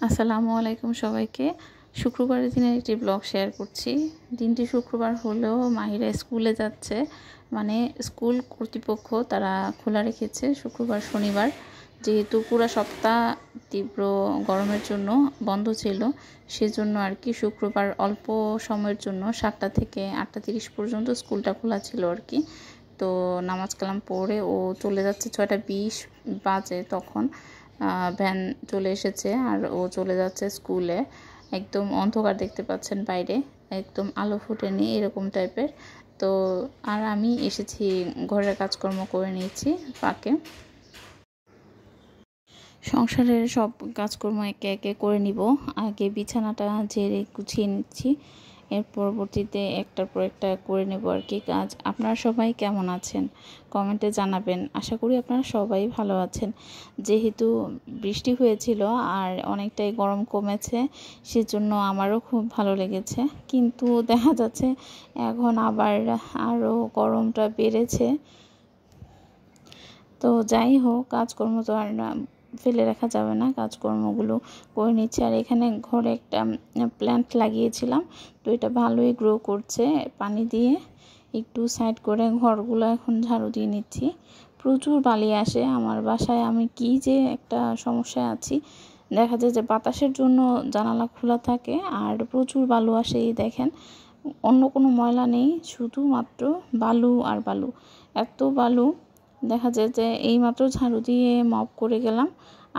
আসসালামু আলাইকুম সবাইকে। শুক্রবারের দিনের একটি ব্লগ শেয়ার করছি। দিনটি শুক্রবার হলেও মাহিরা স্কুলে যাচ্ছে, মানে স্কুল কর্তৃপক্ষ তারা খোলা রেখেছে শুক্রবার শনিবার, যেহেতু পুরো সপ্তাহ তীব্র গরমের জন্য বন্ধ ছিল, সেজন্য আর কি শুক্রবার অল্প সময়ের জন্য 7টা থেকে 8:30 পর্যন্ত স্কুলটা খোলা ছিল আর কি। তো নামাজ কালাম পড়ে ও চলে যাচ্ছে, 6:20 বাজে তখন ভ্যান চলে এসেছে আর ও চলে যাচ্ছে স্কুলে। একদম অন্ধকার দেখতে পাচ্ছেন, বাইরে একদম আলো ফুটেনি এরকম টাইপের। তো আর আমি এসেছি, ঘরের কাজকর্ম করে নিয়েছি ফাঁকে। সংসারের সব কাজকর্ম একে একে করে নিব। আগে বিছানাটা ঝেড়ে গুছিয়ে নিচ্ছি, এর পরবর্তীতে একটার পর একটা করে নেব আর কি কাজ। আপনারা সবাই কেমন আছেন কমেন্টে জানাবেন। আশা করি আপনারা সবাই ভালো আছেন। যেহেতু বৃষ্টি হয়েছিল আর অনেকটাই গরম কমেছে, সেজন্য আমারও খুব ভালো লেগেছে। কিন্তু দেখা যাচ্ছে এখন আবার আরও গরমটা বেড়েছে। তো যাই হোক, কাজকর্ম তো আর ফেলে রাখা যাবে না, কাজকর্মগুলো করে নিচ্ছে। আর এখানে ঘরে একটা প্ল্যান্ট লাগিয়েছিলাম, তো এটা ভালোই গ্রো করছে। পানি দিয়ে একটু সাইড করে ঘরগুলো এখন ঝাড়ু দিয়ে নিচ্ছি। প্রচুর বালি আসে আমার বাসায়। আমি কি যে একটা সমস্যায় আছি, দেখা যায় যে বাতাসের জন্য জানালা খোলা থাকে আর প্রচুর বালু আসে। এই দেখেন, অন্য কোনো ময়লা নেই, শুধুমাত্র বালু আর বালু, এত বালু। দেখা যায় যে এইমাত্র ঝাড়ু দিয়ে মপ করে গেলাম,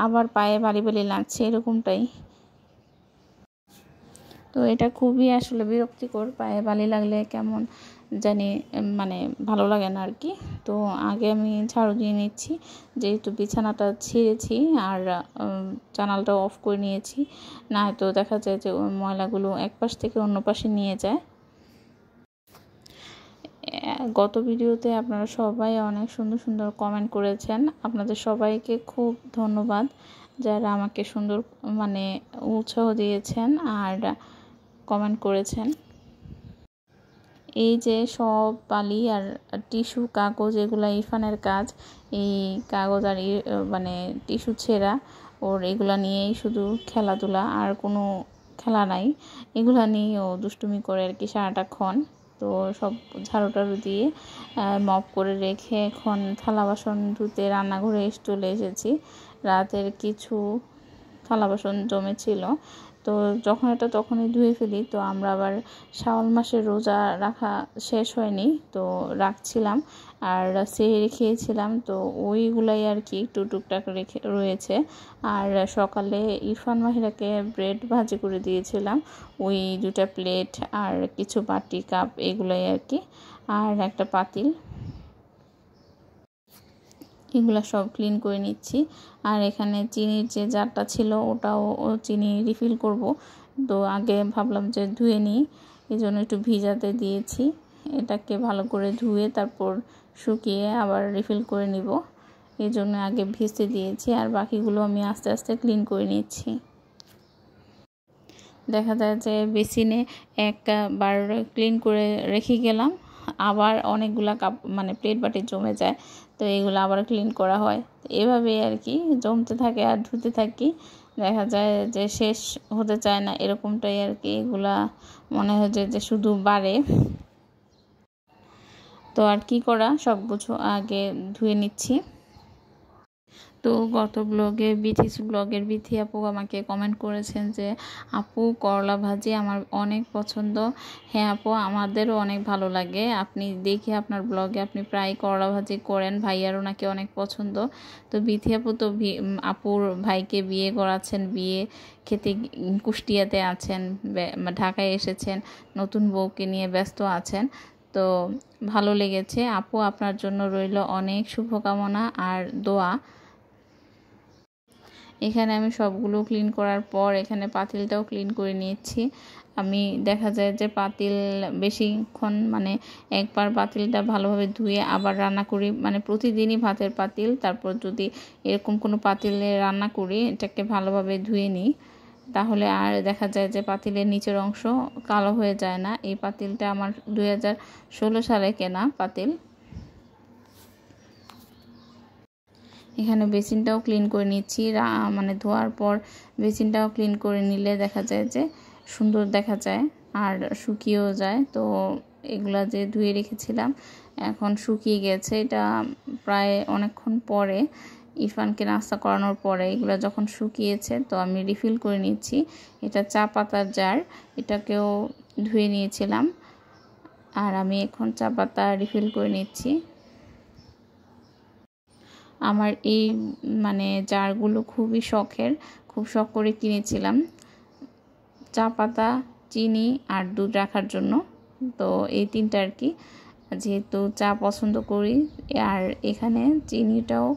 আবার পায়ে বালি বালি লাগছে এরকমটাই। তো এটা খুবই আসলে বিরক্তিকর, পায়ে বালি লাগলে কেমন জানি মানে ভালো লাগে না আর কি। তো আগে আমি ঝাড়ু দিয়ে নিচ্ছি, যেহেতু বিছানাটা ছেড়েছি আর জানালাটা অফ করে নিয়েছি, না তো দেখা যায় যে ওই ময়লাগুলো এক পাশ থেকে অন্য পাশে নিয়ে যায়। গত ভিডিওতে আপনারা সবাই অনেক সুন্দর সুন্দর কমেন্ট করেছেন, আপনাদের সবাইকে খুব ধন্যবাদ যারা আমাকে সুন্দর মানে উৎসাহ দিয়েছেন আর কমেন্ট করেছেন। এই যে সব বালি আর টিস্যু কাগজ, এগুলা ইরফানের কাজ। এই কাগজ আর মানে টিস্যু ছেঁড়া ওর, এগুলা নিয়েই শুধু খেলাধুলা, আর কোনো খেলা নাই। এগুলা নিয়েই ও দুষ্টুমি করে আর কি সারাটাক্ষণ। তো সব ঝাড়ু টাড়ু দিয়ে মপ করে রেখে এখন থালা বাসন ধুতে রান্নাঘরে চলে এসেছি। রাতের কিছু থালা বাসন জমেছিল, তো যখন এটা তখনই ধুয়ে ফেলি। তো আমরা আবার শাওয়াল মাসের রোজা রাখা শেষ হয়নি, তো রাখছিলাম আর সেহরি খেয়েছিলাম, তো ওইগুলাই আর কি একটু টুকটাক রেখে রয়েছে। আর সকালে ইরফান মাহিরাকে ব্রেড ভাজি করে দিয়েছিলাম, ওই 2টা প্লেট আর কিছু বাটি কাপ এগুলাই আর কি, আর একটা পাতিল, এগুলো সব ক্লিন করে নিচ্ছি। আর এখানে চিনির যে জারটা ছিল ওটাও চিনি রিফিল করব, তো আগে ভাবলাম যে ধুয়ে নিই, এই জন্য একটু ভিজাতে দিয়েছি। এটাকে ভালো করে ধুয়ে তারপর শুকিয়ে আবার রিফিল করে নিব, এই জন্য আগে ভিজতে দিয়েছি। আর বাকিগুলো আমি আস্তে আস্তে ক্লিন করে নিচ্ছি। দেখা যায় যে বেসিনে একবার ক্লিন করে রেখে গেলাম, আবার অনেকগুলা কাপ মানে প্লেট বাটি জমে যায়, তো এগুলো আবার ক্লিন করা হয়। এভাবেই আর কি জমতে থাকে আর ধুতে থাকি, দেখা যায় যে শেষ হতে চায় না এরকমটাই আর কি। এগুলা মনে হয় যে শুধু বাড়ে। তো আর কি করা, সব কিছু আগে ধুয়ে নিচ্ছি। তো গত ব্লগের বিথি আপু আমাকে কমেন্ট করেছেন যে আপু করলা ভাজি আমার অনেক পছন্দ। হ্যাঁ আপু, আমাদেরও অনেক ভালো লাগে। আপনি দেখি আপনার ব্লগে আপনি প্রায় করলা ভাজি করেন, ভাইয়ারও নাকি অনেক পছন্দ। তো বিথি আপু তো আপুর ভাইকে বিয়ে করাচ্ছেন, বিয়ে খেতে কুষ্টিয়াতে আছেন, ঢাকায় এসেছেন, নতুন বউকে নিয়ে ব্যস্ত আছেন। তো ভালো লেগেছে আপু, আপনার জন্য রইল অনেক শুভকামনা আর দোয়া। এখানে আমি সবগুলো ক্লিন করার পর এখানে পাতিলটাও ক্লিন করে নিয়েছি। আমি দেখা যায় যে পাতিল বেশিক্ষণ মানে একবার পাতিলটা ভালোভাবে ধুয়ে আবার রান্না করি, মানে প্রতিদিনই ভাতের পাতিল, তারপর যদি এরকম কোনো পাতিলে রান্না করি এটাকে ভালোভাবে ধুয়ে নিই, তাহলে আর দেখা যায় যে পাতিলের নিচের অংশ কালো হয়ে যায় না। এই পাতিলটা আমার 2016 সালে কেনা পাতিল। এখানে বেসিনটাও ক্লিন করে নিচ্ছি, মানে ধোয়ার পর বেসিনটাও ক্লিন করে নিলে দেখা যায় যে সুন্দর দেখা যায় আর শুকিয়েও যায়। তো এগুলা যে ধুয়ে রেখেছিলাম এখন শুকিয়ে গেছে। এটা প্রায় অনেকক্ষণ পরে ইরফানকে নাস্তা করানোর পরে এগুলো যখন শুকিয়েছে তো আমি রিফিল করে নিচ্ছি। এটা চা পাতার জার, এটাকেও ধুয়ে নিয়েছিলাম আর আমি এখন চা পাতা রিফিল করে নিচ্ছি। আমার এই মানে জারগুলো খুবই শখের, খুব শখ করে কিনেছিলাম চা পাতা, চিনি আর দুধ রাখার জন্য। তো এই তিনটা আর কি, যেহেতু চা পছন্দ করি আর এখানে চিনিটাও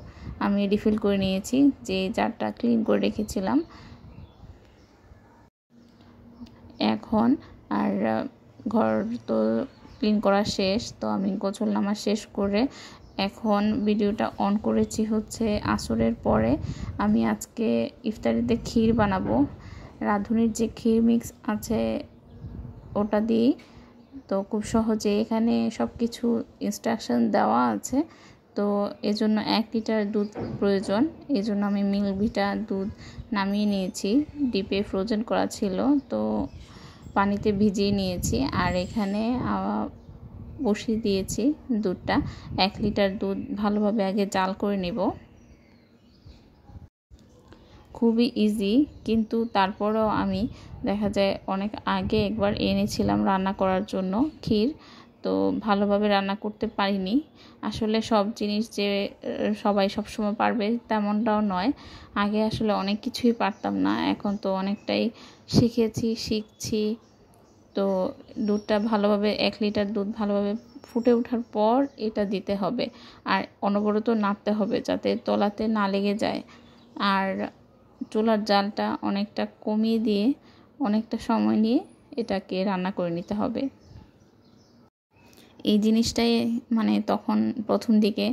আমি রিফিল করে নিয়েছি যে জারটা ক্লিন করে রেখেছিলাম। এখন আর ঘর তো ক্লিন করা শেষ, তো আমি গোসল নামা শেষ করে এখন ভিডিওটা অন করেছি হচ্ছে আসরের পরে। আমি আজকে ইফতারিতে ক্ষীর বানাবো, রাঁধুনির যে ক্ষীর মিক্স আছে ওটা দিই। তো খুব সহজে এখানে সব কিছু ইনস্ট্রাকশন দেওয়া আছে। তো এজন্য 1 লিটার দুধ প্রয়োজন, এজন্য আমি মিল্কভিটা দুধ নামিয়ে নিয়েছি, ডিপে ফ্রোজেন করা ছিল তো পানিতে ভিজিয়ে নিয়েছি। আর এখানে বসিয়ে দিয়েছি দুধটা। 1 লিটার দুধ ভালোভাবে আগে জাল করে নেব। খুবই ইজি, কিন্তু তারপরেও আমি দেখা যায় অনেক আগে একবার এনেছিলাম রান্না করার জন্য ক্ষীর, তো ভালোভাবে রান্না করতে পারিনি। আসলে সব জিনিস যে সবাই সবসময় পারবে তেমনটাও নয়। আগে আসলে অনেক কিছুই পারতাম না, এখন তো অনেকটাই শিখছি। তো দুধটা ভালোভাবে 1 লিটার দুধ ভালোভাবে ফুটে ওঠার পর এটা দিতে হবে আর অনবরত নাড়তে হবে যাতে তলাতে না লেগে যায়। আর চুলার জালটা অনেকটা কমিয়ে দিয়ে অনেকটা সময় নিয়ে এটাকে রান্না করে নিতে হবে। এই জিনিসটাই মানে তখন প্রথম দিকে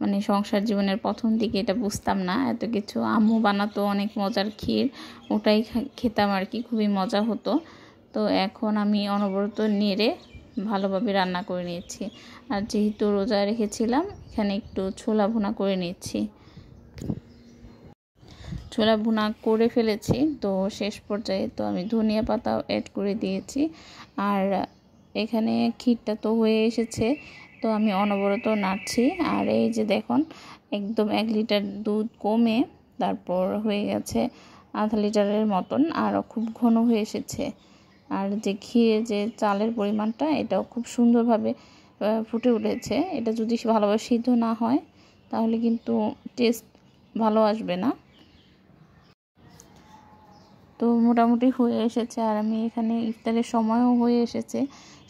মানে সংসার জীবনের প্রথম দিকে এটা বুঝতাম না এত কিছু। আম্মু বানাতো অনেক মজার ক্ষীর, ওটাই খেতাম আর কি, খুবই মজা হতো। তো এখন আমি অনবরত নেড়ে ভালোভাবে রান্না করে নিয়েছি। আর যেহেতু রোজা রেখেছিলাম এখানে একটু ছোলা ভুনা করে নিচ্ছি। ছোলা ভুনা করে ফেলেছি, তো শেষ পর্যায়ে তো আমি ধনিয়া পাতাও অ্যাড করে দিয়েছি। আর এখানে ক্ষীরটা তো হয়ে এসেছে, তো আমি অনবরত নাড়ছি। আর এই যে দেখুন একদম 1 লিটার দুধ কমে তারপর হয়ে গেছে আধা লিটারের মতন, আরও খুব ঘন হয়ে এসেছে। আর যে ক্ষীরের যে চালের পরিমাণটা এটাও খুব সুন্দরভাবে ফুটে উঠেছে। এটা যদি ভালোভাবে সিদ্ধ না হয় তাহলে কিন্তু টেস্ট ভালো আসবে না। তো মোটামুটি হয়ে এসেছে আর আমি এখানে ইফতারের সময়ও হয়ে এসেছে।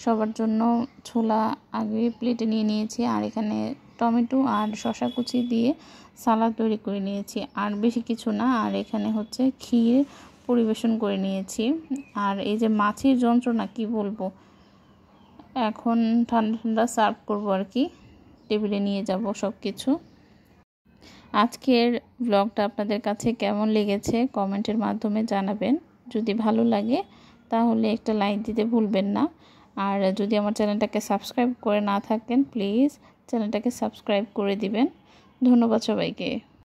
সবার জন্য ছোলা আগে প্লেটে নিয়ে নিয়েছি আর এখানে টমেটো আর শসা কুচি দিয়ে সালাদ তৈরি করে নিয়েছি, আর বেশি কিছু না। আর এখানে হচ্ছে ক্ষীর পরিবেশন করে নিয়েছি। আর এই যে মাছের যন্ত্রণা কি বলবো, এখন ঠান্ডা ঠান্ডা সার্ভ করবো আর কি, টেবিলে নিয়ে যাব সব কিছু। আজকের ব্লগটা আপনাদের কাছে কেমন লেগেছে কমেন্টের মাধ্যমে জানাবেন। যদি ভালো লাগে তাহলে একটা লাইক দিতে ভুলবেন না। আর যদি আমার চ্যানেলটাকে সাবস্ক্রাইব করে না থাকেন প্লিজ চ্যানেলটাকে সাবস্ক্রাইব করে দিবেন। ধন্যবাদ সবাইকে।